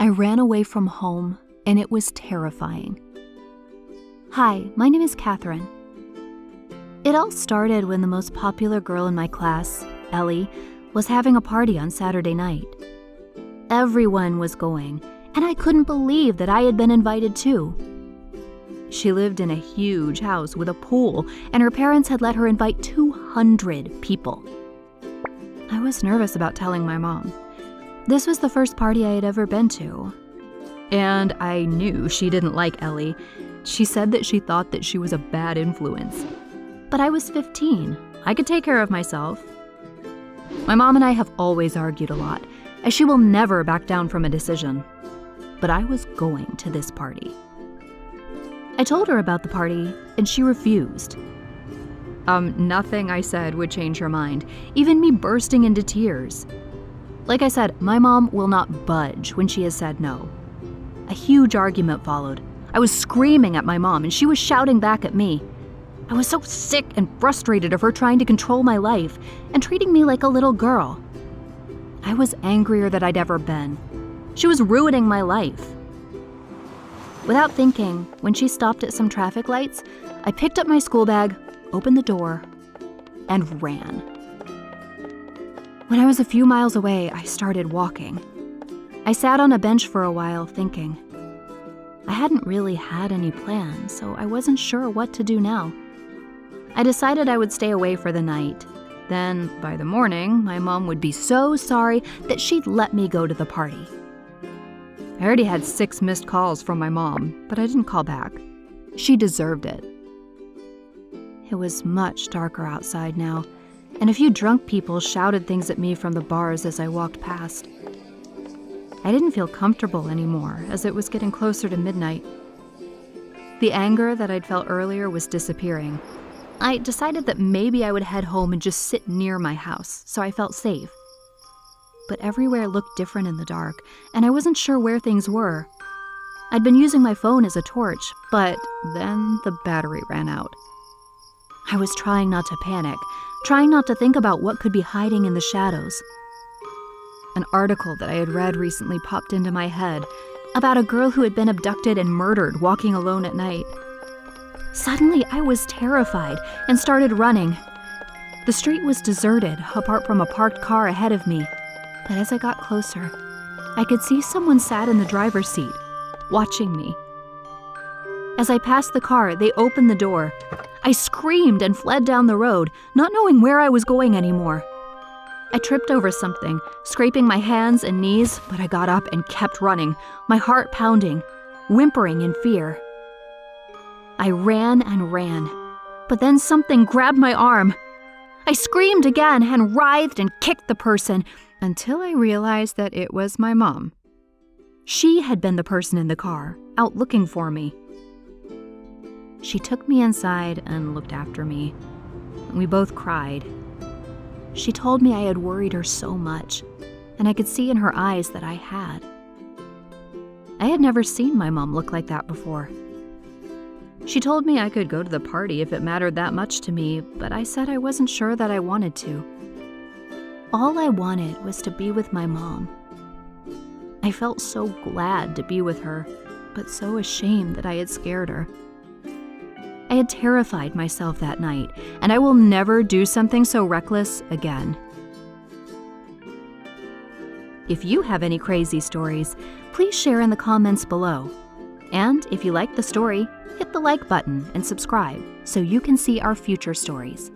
I ran away from home, and it was terrifying. Hi, my name is Catherine. It all started when the most popular girl in my class, Ellie, was having a party on Saturday night. Everyone was going, and I couldn't believe that I had been invited too. She lived in a huge house with a pool, and her parents had let her invite 200 people. I was nervous about telling my mom. This was the first party I had ever been to. And I knew she didn't like Ellie. She said that she thought that she was a bad influence. But I was 15. I could take care of myself. My mom and I have always argued a lot, as she will never back down from a decision. But I was going to this party. I told her about the party, and she refused. Nothing I said would change her mind, even me bursting into tears. Like I said, my mom will not budge when she has said no. A huge argument followed. I was screaming at my mom, and she was shouting back at me. I was so sick and frustrated of her trying to control my life and treating me like a little girl. I was angrier than I'd ever been. She was ruining my life. Without thinking, when she stopped at some traffic lights, I picked up my school bag, opened the door, and ran. When I was a few miles away, I started walking. I sat on a bench for a while, thinking. I hadn't really had any plans, so I wasn't sure what to do now. I decided I would stay away for the night. Then, by the morning, my mom would be so sorry that she'd let me go to the party. I already had 6 missed calls from my mom, but I didn't call back. She deserved it. It was much darker outside now, and a few drunk people shouted things at me from the bars as I walked past. I didn't feel comfortable anymore as it was getting closer to midnight. The anger that I'd felt earlier was disappearing. I decided that maybe I would head home and just sit near my house so I felt safe. But everywhere looked different in the dark, and I wasn't sure where things were. I'd been using my phone as a torch, but then the battery ran out. I was trying not to panic, trying not to think about what could be hiding in the shadows. An article that I had read recently popped into my head about a girl who had been abducted and murdered walking alone at night. Suddenly, I was terrified and started running. The street was deserted, apart from a parked car ahead of me. But as I got closer, I could see someone sat in the driver's seat, watching me. As I passed the car, they opened the door. I screamed and fled down the road, not knowing where I was going anymore. I tripped over something, scraping my hands and knees, but I got up and kept running, my heart pounding, whimpering in fear. I ran and ran, but then something grabbed my arm. I screamed again and writhed and kicked the person until I realized that it was my mom. She had been the person in the car, out looking for me. She took me inside and looked after me. We both cried. She told me I had worried her so much, and I could see in her eyes that I had. I had never seen my mom look like that before. She told me I could go to the party if it mattered that much to me, but I said I wasn't sure that I wanted to. All I wanted was to be with my mom. I felt so glad to be with her, but so ashamed that I had scared her. I had terrified myself that night, and I will never do something so reckless again. If you have any crazy stories, please share in the comments below. And if you like the story, hit the like button and subscribe so you can see our future stories.